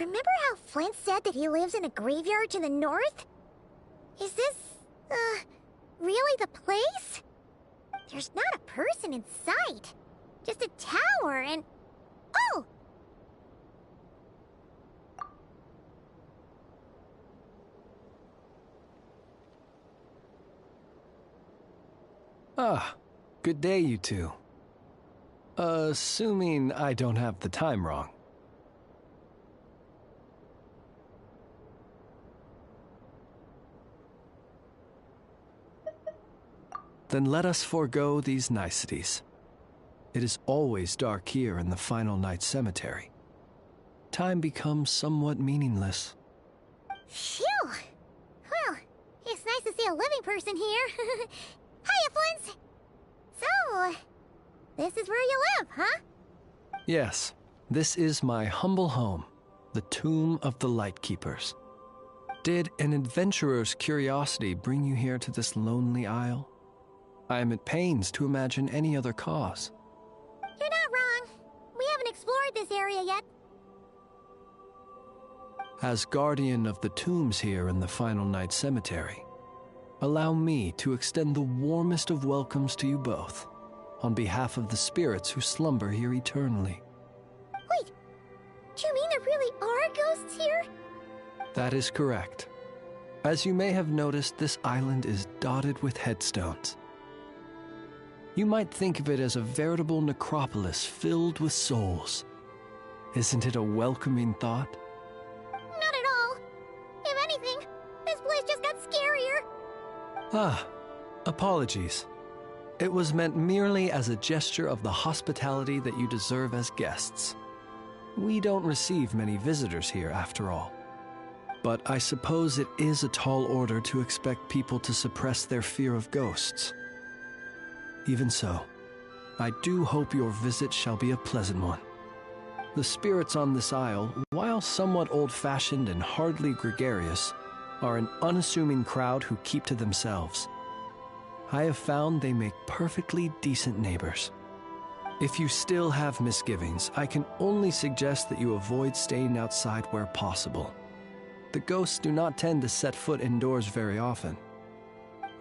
remember how Flint said that he lives in a graveyard to the north? Is this, really the place? There's not a person in sight. Just a tower and... Oh! Ah, good day, you two. Assuming I don't have the time wrong. Then let us forego these niceties. It is always dark here in the Final Night Cemetery. Time becomes somewhat meaningless. Phew! Well, it's nice to see a living person here. Hiya, Flint! So, this is where you live, huh? Yes, this is my humble home, the Tomb of the Lightkeepers. Did an adventurer's curiosity bring you here to this lonely isle? I am at pains to imagine any other cause. You're not wrong. We haven't explored this area yet. As guardian of the tombs here in the Final Night Cemetery, allow me to extend the warmest of welcomes to you both, on behalf of the spirits who slumber here eternally. Wait, do you mean there really are ghosts here? That is correct. As you may have noticed, this island is dotted with headstones. You might think of it as a veritable necropolis filled with souls. Isn't it a welcoming thought? Not at all. If anything, this place just got scarier. Ah, apologies. It was meant merely as a gesture of the hospitality that you deserve as guests. We don't receive many visitors here, after all. But I suppose it is a tall order to expect people to suppress their fear of ghosts. Even so, I do hope your visit shall be a pleasant one. The spirits on this isle, while somewhat old-fashioned and hardly gregarious, are an unassuming crowd who keep to themselves. I have found they make perfectly decent neighbors. If you still have misgivings, I can only suggest that you avoid staying outside where possible. The ghosts do not tend to set foot indoors very often,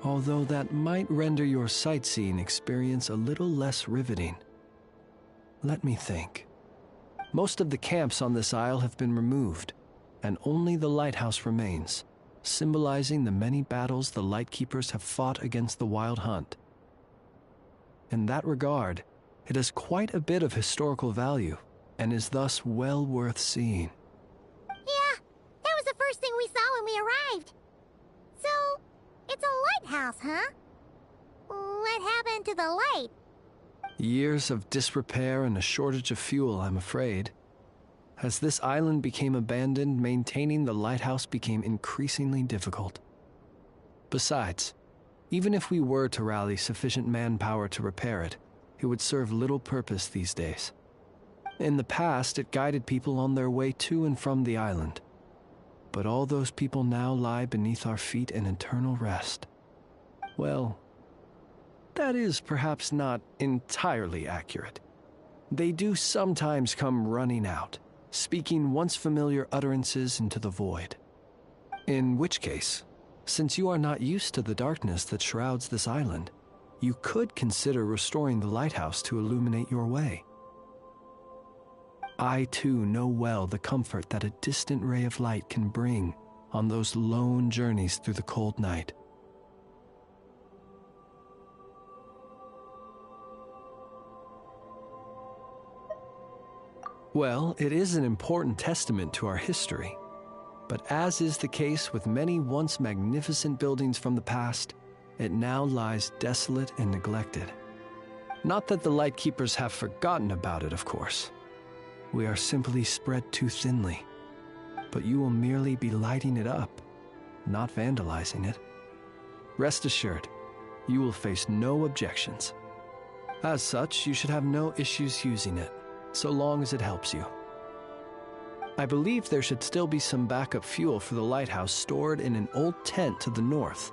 although that might render your sightseeing experience a little less riveting. Let me think. Most of the camps on this isle have been removed, and only the lighthouse remains, symbolizing the many battles the Lightkeepers have fought against the Wild Hunt. In that regard, it has quite a bit of historical value, and is thus well worth seeing. Yeah, that was the first thing we saw when we arrived. So, it's a lighthouse, huh? What happened to the light? Years of disrepair and a shortage of fuel, I'm afraid. As this island became abandoned, maintaining the lighthouse became increasingly difficult. Besides, even if we were to rally sufficient manpower to repair it, it would serve little purpose these days. In the past, it guided people on their way to and from the island. But all those people now lie beneath our feet in eternal rest. Well, that is perhaps not entirely accurate. They do sometimes come running out, speaking once familiar utterances into the void. In which case, since you are not used to the darkness that shrouds this island, you could consider restoring the lighthouse to illuminate your way. I too know well the comfort that a distant ray of light can bring on those lone journeys through the cold night. Well, it is an important testament to our history, but as is the case with many once magnificent buildings from the past, it now lies desolate and neglected. Not that the Lightkeepers have forgotten about it, of course. We are simply spread too thinly, but you will merely be lighting it up, not vandalizing it. Rest assured, you will face no objections. As such, you should have no issues using it, so long as it helps you. I believe there should still be some backup fuel for the lighthouse stored in an old tent to the north.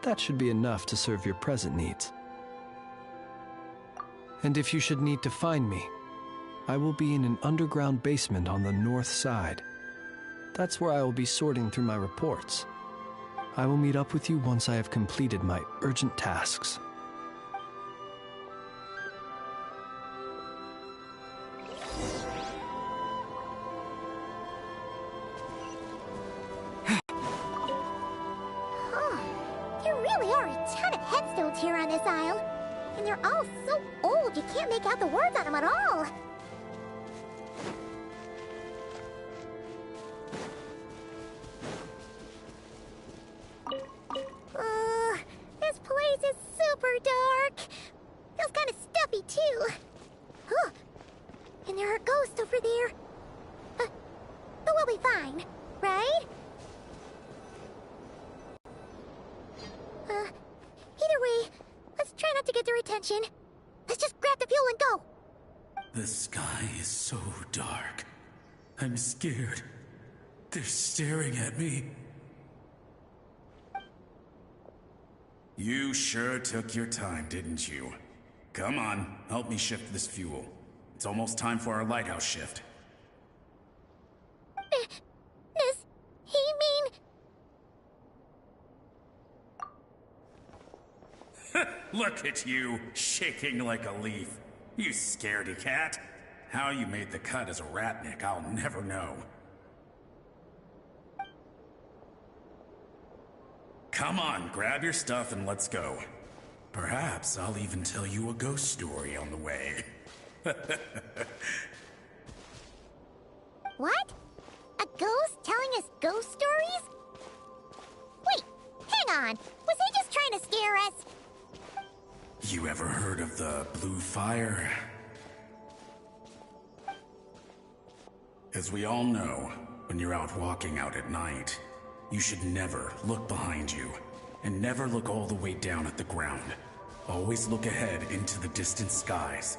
That should be enough to serve your present needs. And if you should need to find me, I will be in an underground basement on the north side, That's where I will be sorting through my reports. I will meet up with you once I have completed my urgent tasks. There really are a ton of headstones here on this isle. And they're all so old you can't make out the words on them at all. This place is super dark. Feels kind of stuffy too. Huh. And there are ghosts over there. But we'll be fine, right? Either way, let's try not to get their attention. Let's just grab the fuel and go. The sky is so dark. I'm scared. They're staring at me. You sure took your time, didn't you? Come on, help me shift this fuel. It's almost time for our lighthouse shift. Does he mean... Look at you, shaking like a leaf. You scaredy cat. How you made the cut as a ratnik, I'll never know. Come on, grab your stuff and let's go. Perhaps I'll even tell you a ghost story on the way. What? A ghost telling us ghost stories? Wait, hang on. Was he just trying to scare us? You ever heard of the blue fire? As we all know, when you're out walking out at night, you should never look behind you, and never look all the way down at the ground. Always look ahead into the distant skies.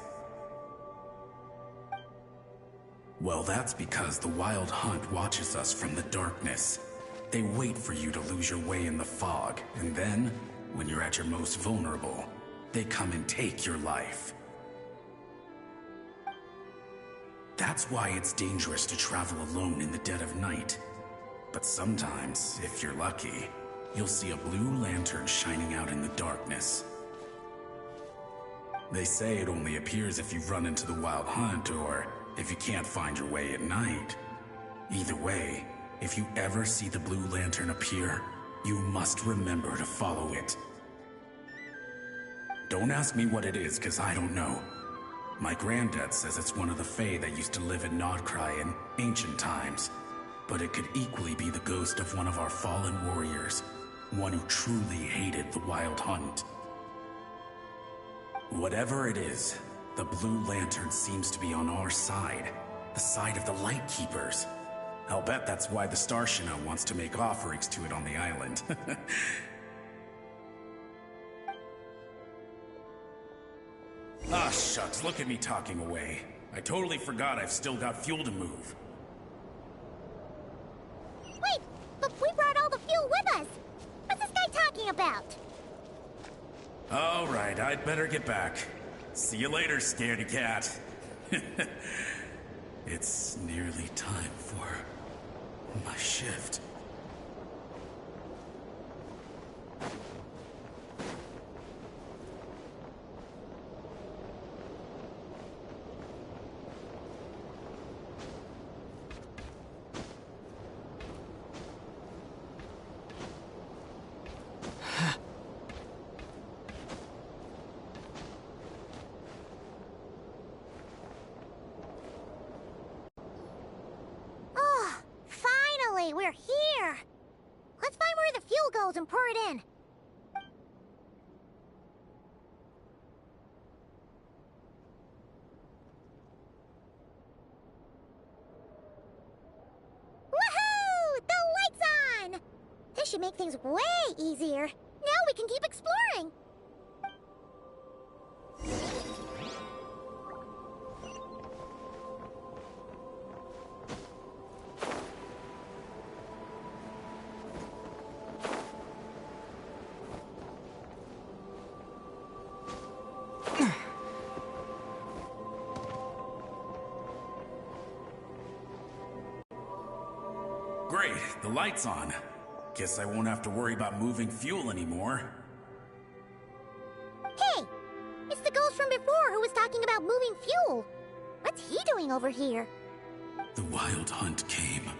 Well, that's because the Wild Hunt watches us from the darkness. They wait for you to lose your way in the fog, and then, when you're at your most vulnerable, they come and take your life. That's why it's dangerous to travel alone in the dead of night. But sometimes, if you're lucky, you'll see a blue lantern shining out in the darkness. They say it only appears if you've run into the Wild Hunt or if you can't find your way at night. Either way, if you ever see the blue lantern appear, you must remember to follow it. Don't ask me what it is, 'cause I don't know. My granddad says it's one of the Fae that used to live in Nodcry in ancient times. But it could equally be the ghost of one of our fallen warriors, one who truly hated the Wild Hunt. Whatever it is, the blue lantern seems to be on our side, the side of the Light Keepers. I'll bet that's why the Starshina wants to make offerings to it on the island. Ah, shucks, look at me talking away. I totally forgot I've still got fuel to move. Wait, but we brought all the fuel with us. What's this guy talking about? All right, I'd better get back. See you later, scaredy cat. It's nearly time for my shift. We're here! Let's find where the fuel goes and pour it in. Woohoo! The light's on! This should make things way easier. Now we can keep exploring. The light's on. Guess I won't have to worry about moving fuel anymore. Hey! It's the ghost from before who was talking about moving fuel. What's he doing over here? The wild hunt came.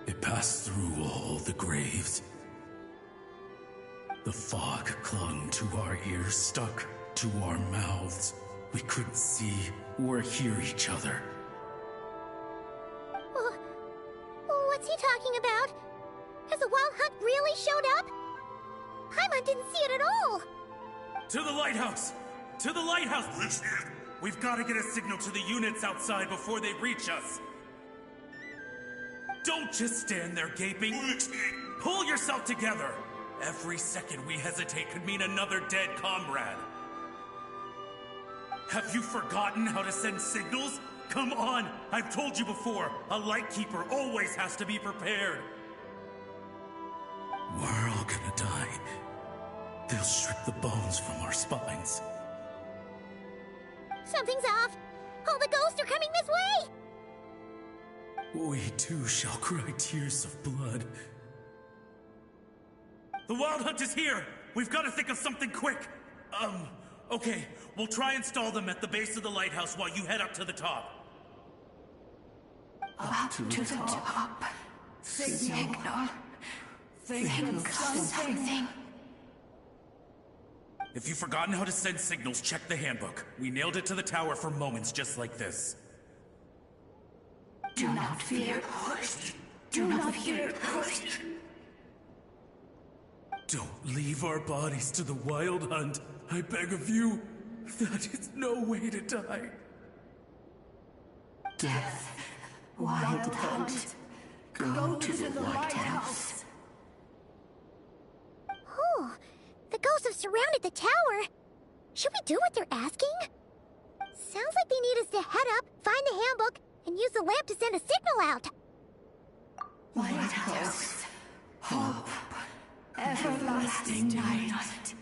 It passed through all the graves. The fog clung to our ears, stuck to our mouths. We couldn't see or hear each other. What's he talking about? Has the wild hunt really showed up? Paimon didn't see it at all! To the lighthouse! To the lighthouse! We've got to get a signal to the units outside before they reach us. Don't just stand there gaping. Pull yourself together. Every second we hesitate could mean another dead comrade. Have you forgotten how to send signals? Come on! I've told you before, a lightkeeper always has to be prepared. We're all gonna die. They'll strip the bones from our spines. Something's off! All the ghosts are coming this way! We too shall cry tears of blood. The wild hunt is here! We've got to think of something quick! Okay, we'll try and stall them at the base of the lighthouse while you head up to the top. Up to the top. Signal. Think of something. If you've forgotten how to send signals, check the handbook. We nailed it to the tower for moments just like this. Do not fear. Do not fear. Don't leave our bodies to the wild hunt. I beg of you. That is no way to die. Death. Wild hunt. Go to the lighthouse. Oh, the ghosts have surrounded the tower. Should we do what they're asking? Sounds like they need us to head up, find the handbook, and use the lamp to send a signal out. Lighthouse. Hope. Everlasting night.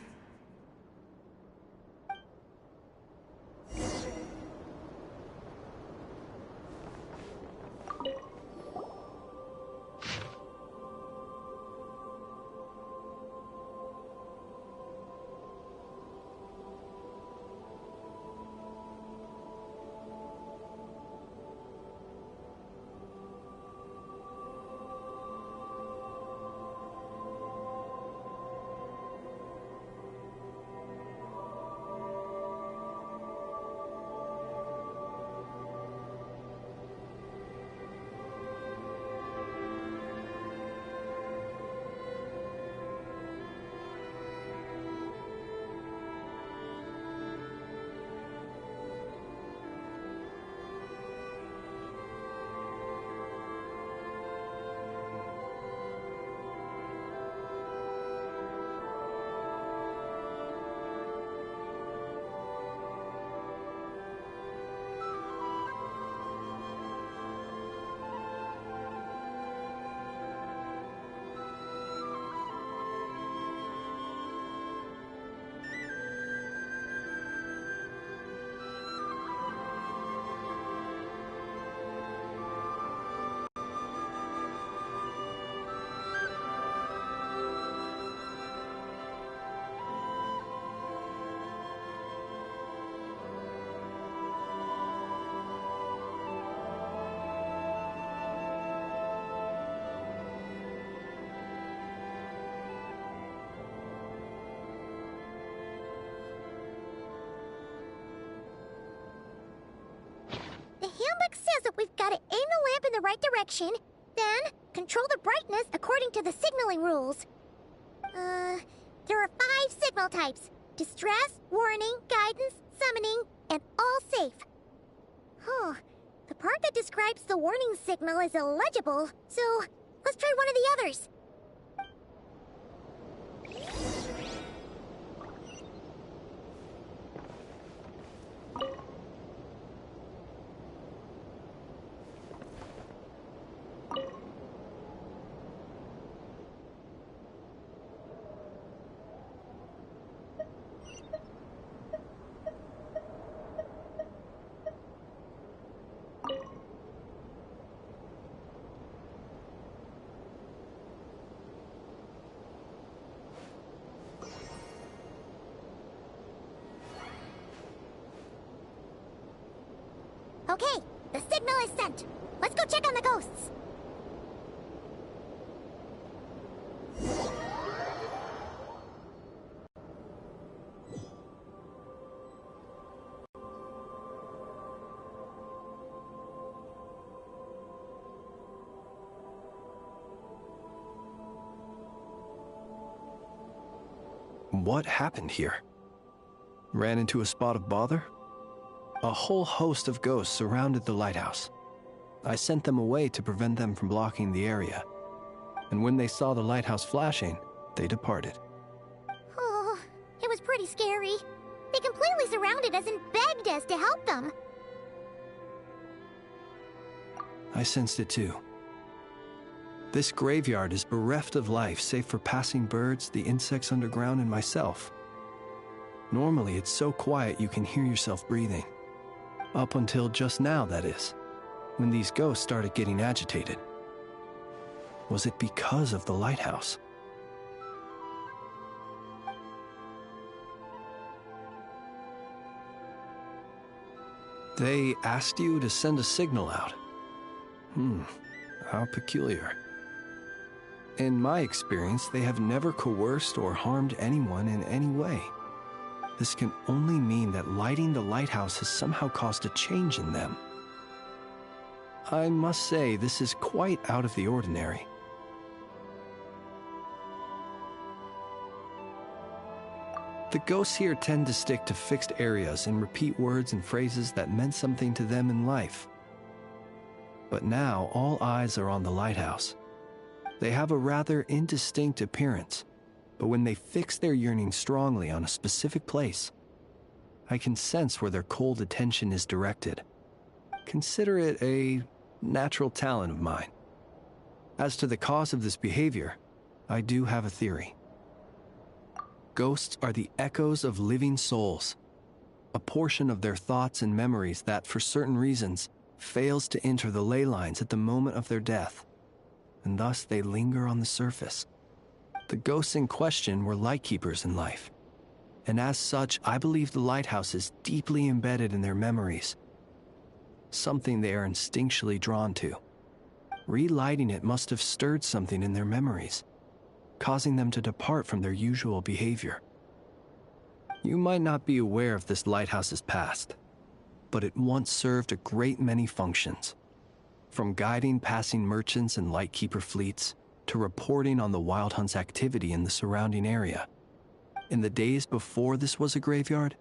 The handbook says that we've got to aim the lamp in the right direction, then control the brightness according to the signaling rules. There are 5 signal types: distress, warning, guidance, summoning, and all safe. Huh. The part that describes the warning signal is illegible, so let's try one of the others. Okay, the signal is sent. Let's go check on the ghosts. What happened here? Ran into a spot of bother? A whole host of ghosts surrounded the lighthouse. I sent them away to prevent them from blocking the area. And when they saw the lighthouse flashing, they departed. Oh, it was pretty scary. They completely surrounded us and begged us to help them. I sensed it too. This graveyard is bereft of life save for passing birds, the insects underground, and myself. Normally, it's so quiet you can hear yourself breathing. Up until just now, that is, when these ghosts started getting agitated. Was it because of the lighthouse? They asked you to send a signal out. How peculiar. In my experience, they have never coerced or harmed anyone in any way. This can only mean that lighting the lighthouse has somehow caused a change in them. I must say, this is quite out of the ordinary. The ghosts here tend to stick to fixed areas and repeat words and phrases that meant something to them in life. But now, all eyes are on the lighthouse. They have a rather indistinct appearance, but when they fix their yearning strongly on a specific place, I can sense where their cold attention is directed. Consider it a natural talent of mine. As to the cause of this behavior, I do have a theory. Ghosts are the echoes of living souls, a portion of their thoughts and memories that, for certain reasons, fails to enter the ley lines at the moment of their death, and thus they linger on the surface. The ghosts in question were lightkeepers in life, and as such, I believe the lighthouse is deeply embedded in their memories, something they are instinctually drawn to. Relighting it must have stirred something in their memories, causing them to depart from their usual behavior. You might not be aware of this lighthouse's past, but it once served a great many functions. From guiding passing merchants and lightkeeper fleets, to reporting on the Wild Hunt's activity in the surrounding area. In the days before this was a graveyard,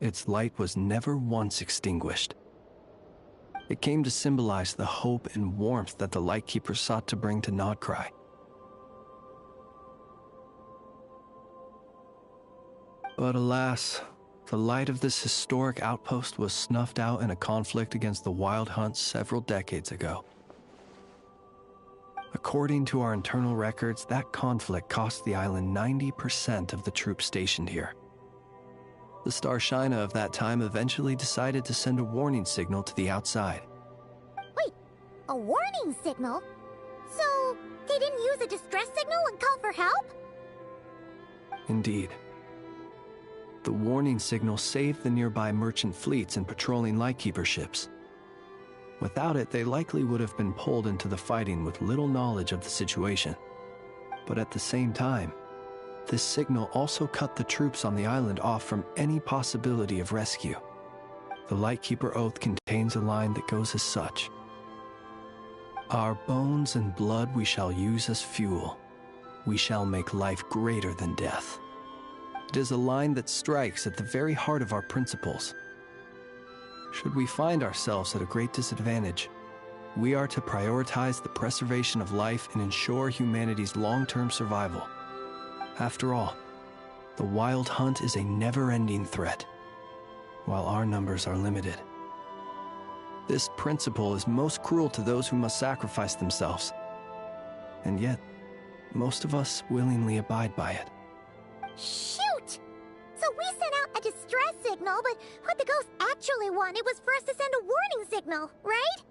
its light was never once extinguished. It came to symbolize the hope and warmth that the lightkeeper sought to bring to Nodcry. But alas, the light of this historic outpost was snuffed out in a conflict against the Wild Hunt several decades ago. According to our internal records, that conflict cost the island 90% of the troops stationed here. The Starshina of that time eventually decided to send a warning signal to the outside. Wait, a warning signal? So, they didn't use a distress signal and call for help? Indeed. The warning signal saved the nearby merchant fleets and patrolling lightkeeper ships. Without it, they likely would have been pulled into the fighting with little knowledge of the situation. But at the same time, this signal also cut the troops on the island off from any possibility of rescue. The Lightkeeper Oath contains a line that goes as such: "Our bones and blood we shall use as fuel. We shall make life greater than death." It is a line that strikes at the very heart of our principles. Should we find ourselves at a great disadvantage, we are to prioritize the preservation of life and ensure humanity's long-term survival. After all, the Wild Hunt is a never-ending threat, while our numbers are limited. This principle is most cruel to those who must sacrifice themselves, and yet, most of us willingly abide by it. Shoot! So we sent out a distress signal, but what the ghost actually wanted was for us to send a warning signal, right?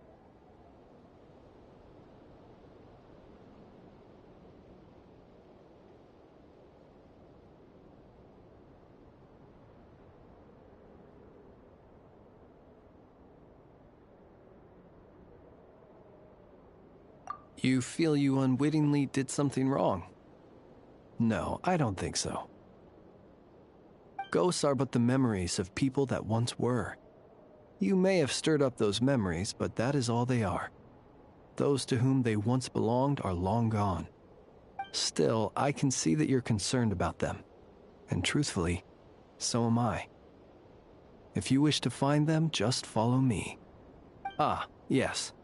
You feel you unwittingly did something wrong? No, I don't think so. Ghosts are but the memories of people that once were. You may have stirred up those memories, but that is all they are. Those to whom they once belonged are long gone. Still, I can see that you're concerned about them. And truthfully, so am I. If you wish to find them, just follow me. Ah, yes.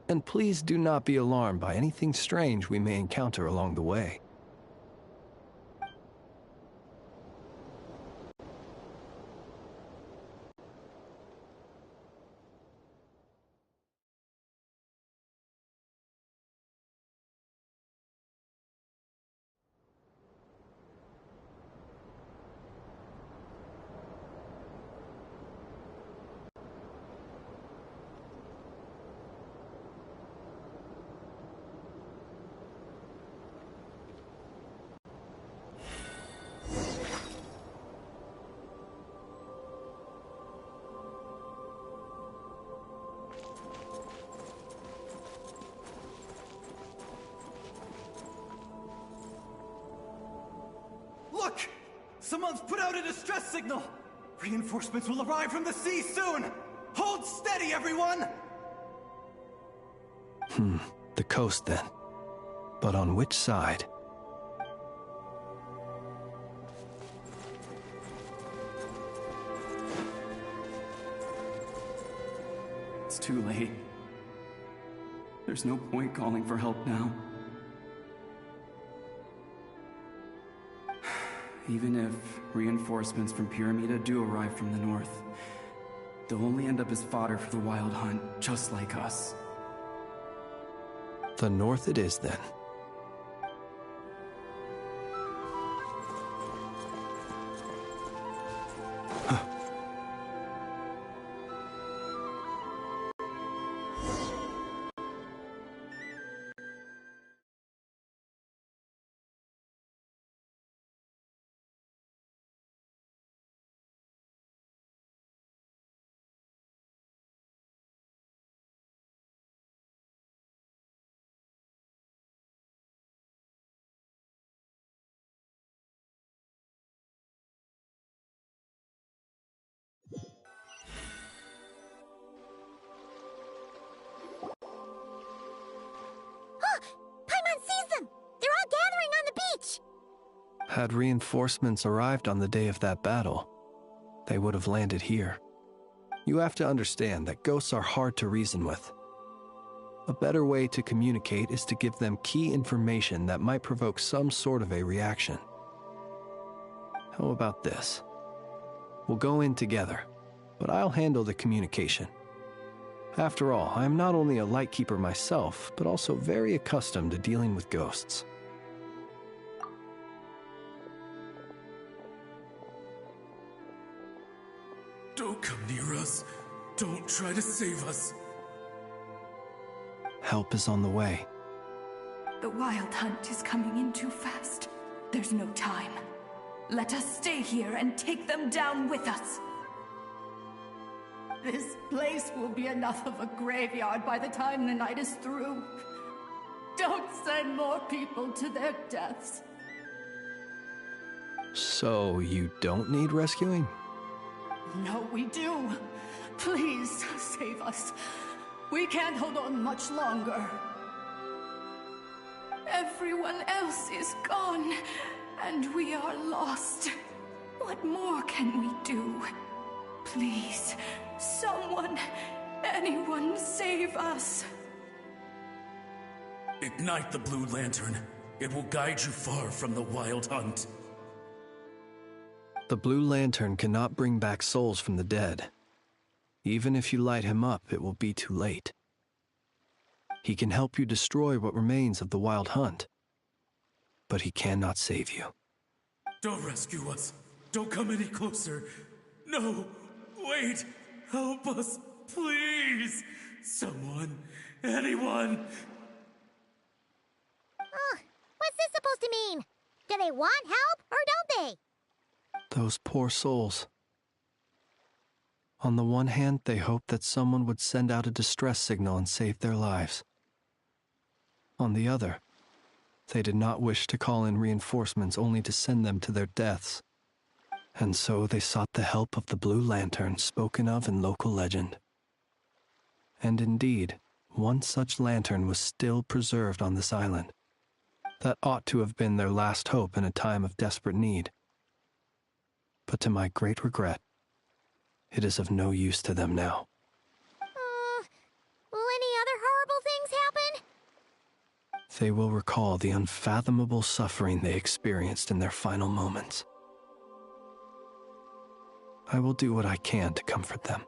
And please do not be alarmed by anything strange we may encounter along the way. Look! Someone's put out a distress signal! Reinforcements will arrive from the sea soon! Hold steady, everyone! The coast then. But on which side? It's too late. There's no point calling for help now. Even if reinforcements from Pyramida do arrive from the north, they'll only end up as fodder for the Wild Hunt, just like us. The north it is then. Paimon sees them! They're all gathering on the beach! Had reinforcements arrived on the day of that battle, they would have landed here. You have to understand that ghosts are hard to reason with. A better way to communicate is to give them key information that might provoke some sort of a reaction. How about this? We'll go in together, but I'll handle the communication. After all, I am not only a lightkeeper myself, but also very accustomed to dealing with ghosts. Don't come near us. Don't try to save us. Help is on the way. The Wild Hunt is coming in too fast. There's no time. Let us stay here and take them down with us. This place will be enough of a graveyard by the time the night is through. Don't send more people to their deaths. So you don't need rescuing? No, we do. Please, save us. We can't hold on much longer. Everyone else is gone, and we are lost. What more can we do? Please, someone, anyone, save us. Ignite the blue lantern. It will guide you far from the Wild Hunt. The blue lantern cannot bring back souls from the dead. Even if you light him up, it will be too late. He can help you destroy what remains of the Wild Hunt, but he cannot save you. Don't rescue us. Don't come any closer. No, wait. Help us, please. Someone, anyone. What's this supposed to mean? Do they want help, or don't they? Those poor souls. On the one hand, they hoped that someone would send out a distress signal and save their lives. On the other, they did not wish to call in reinforcements only to send them to their deaths. And so they sought the help of the Blue Lantern spoken of in local legend. And indeed, one such lantern was still preserved on this island. That ought to have been their last hope in a time of desperate need. But to my great regret, it is of no use to them now. Will any other horrible things happen? They will recall the unfathomable suffering they experienced in their final moments. I will do what I can to comfort them.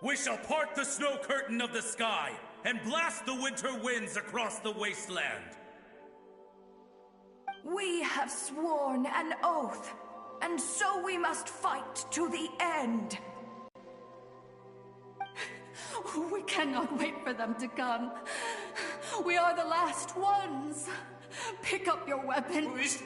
We shall part the snow curtain of the sky and blast the winter winds across the wasteland. We have sworn an oath, and so we must fight to the end. We cannot wait for them to come. We are the last ones. Pick up your weapons.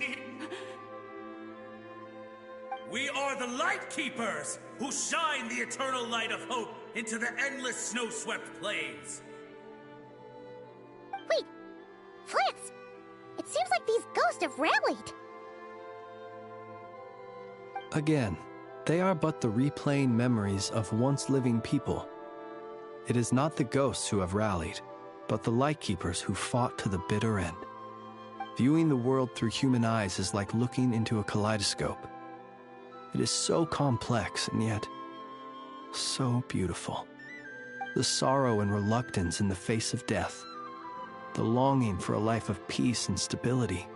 We are the Light Keepers, who shine the eternal light of hope into the endless snow-swept plains. Wait! Flintz! It seems like these ghosts have rallied. Again, they are but the replaying memories of once living people. It is not the ghosts who have rallied, but the Lightkeepers who fought to the bitter end. Viewing the world through human eyes is like looking into a kaleidoscope. It is so complex and yet so beautiful. The sorrow and reluctance in the face of death, the longing for a life of peace and stability,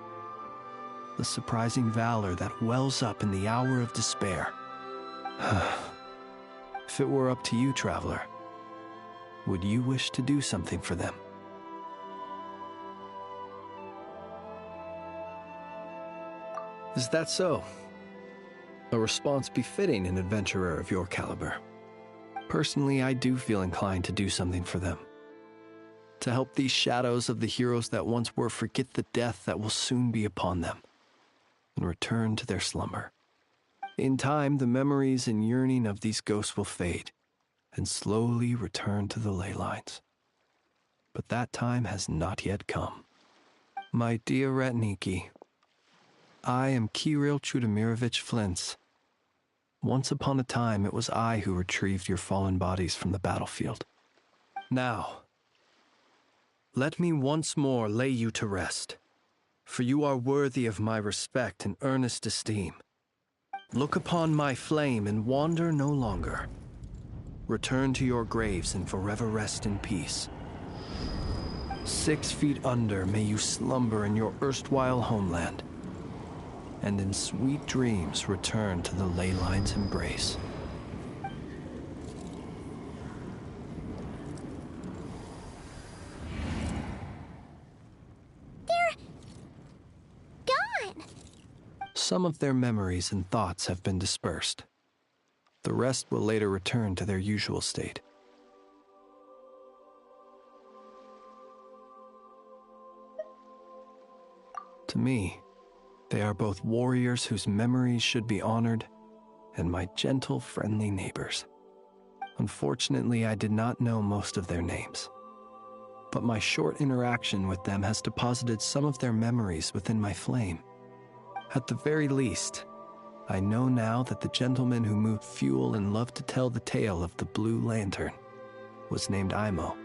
the surprising valor that wells up in the hour of despair. If it were up to you, traveler, would you wish to do something for them? Is that so? A response befitting an adventurer of your caliber. Personally, I do feel inclined to do something for them. To help these shadows of the heroes that once were forget the death that will soon be upon them, and return to their slumber. In time, the memories and yearning of these ghosts will fade, and slowly return to the ley lines. But that time has not yet come. My dear Ratniki, I am Kirill Chudamirovich Flintz. Once upon a time, it was I who retrieved your fallen bodies from the battlefield. Now, let me once more lay you to rest, for you are worthy of my respect and earnest esteem. Look upon my flame and wander no longer. Return to your graves and forever rest in peace. 6 feet under may you slumber in your erstwhile homeland, and in sweet dreams return to the ley line's embrace. They're gone. Some of their memories and thoughts have been dispersed. The rest will later return to their usual state. To me, they are both warriors whose memories should be honored, and my gentle, friendly neighbors. Unfortunately, I did not know most of their names, but my short interaction with them has deposited some of their memories within my flame. At the very least, I know now that the gentleman who moved fuel and loved to tell the tale of the Blue Lantern was named Imo,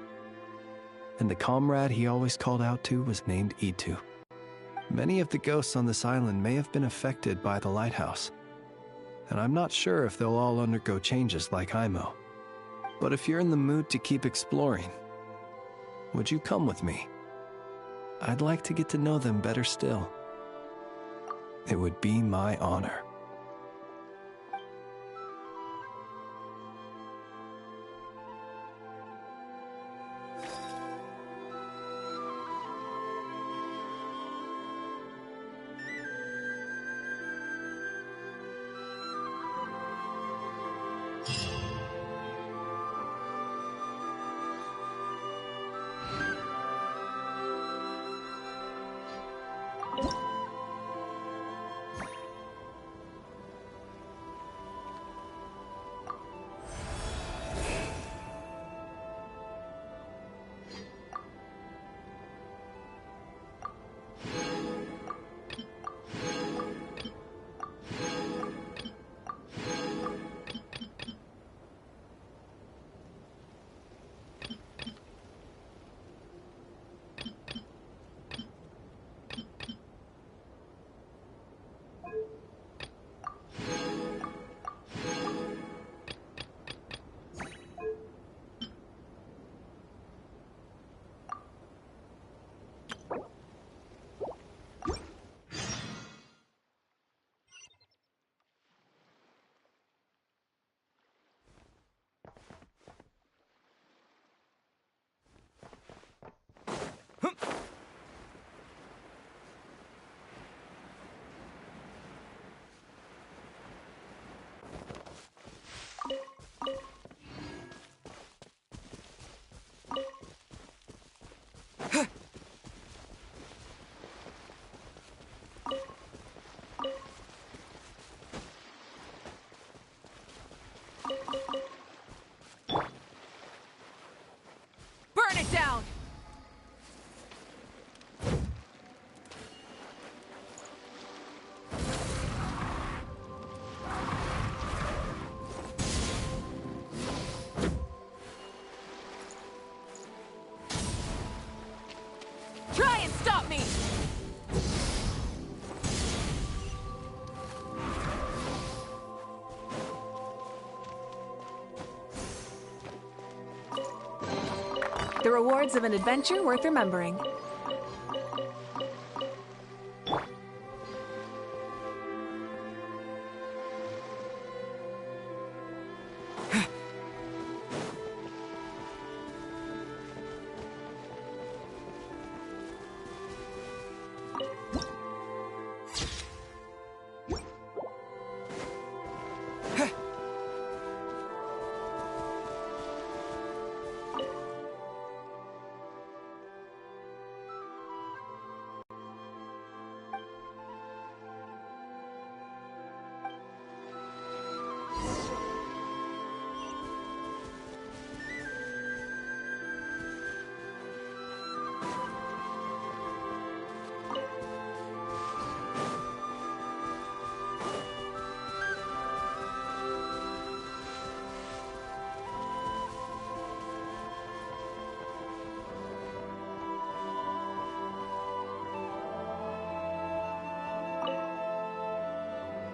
and the comrade he always called out to was named Itu. Many of the ghosts on this island may have been affected by the lighthouse, and I'm not sure if they'll all undergo changes like Imo. But if you're in the mood to keep exploring, would you come with me? I'd like to get to know them better still. It would be my honor. Burn it down! Try and stop me! The rewards of an adventure worth remembering.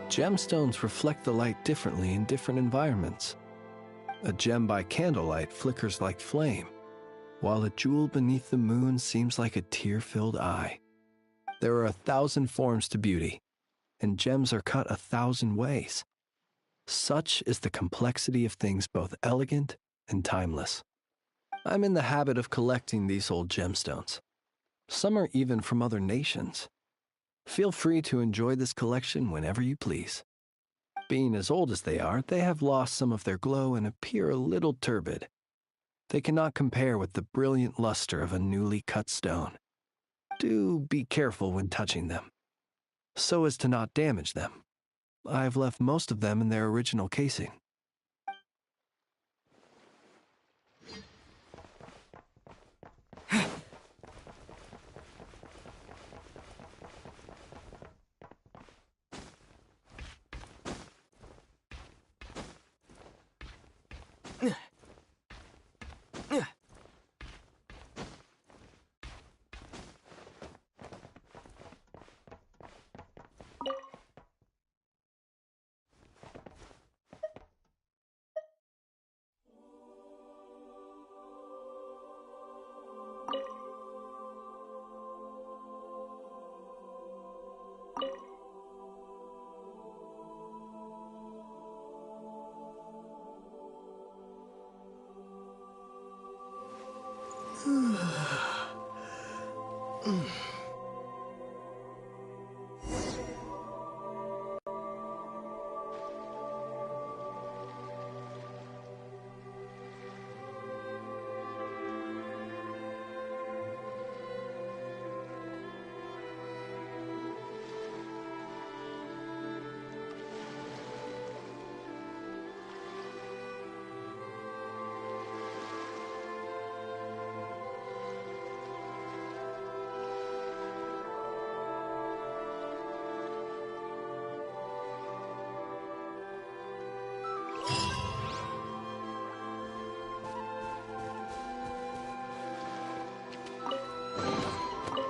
Gemstones reflect the light differently in different environments. A gem by candlelight flickers like flame, while a jewel beneath the moon seems like a tear-filled eye. There are 1,000 forms to beauty, and gems are cut 1,000 ways. Such is the complexity of things both elegant and timeless. I'm in the habit of collecting these old gemstones. Some are even from other nations. Feel free to enjoy this collection whenever you please. Being as old as they are, they have lost some of their glow and appear a little turbid. They cannot compare with the brilliant luster of a newly cut stone. Do be careful when touching them, so as to not damage them. I've left most of them in their original casing.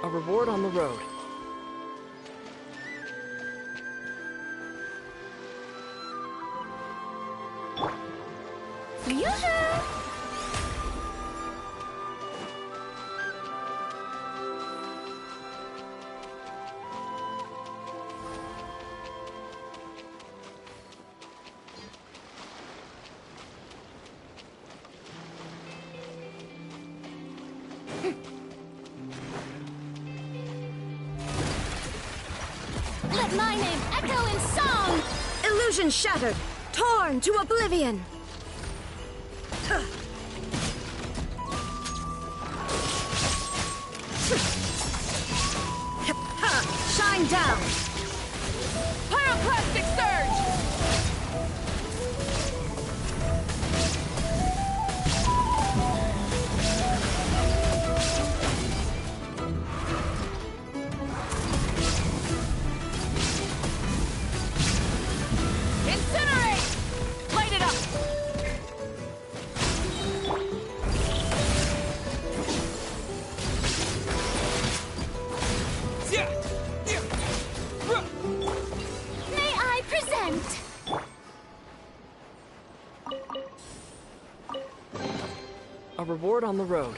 A reward on the road. Yoo-hoo! Let my name echo in song! Illusion shattered, torn to oblivion! Shine down! Pyroclastic surge! A reward on the road.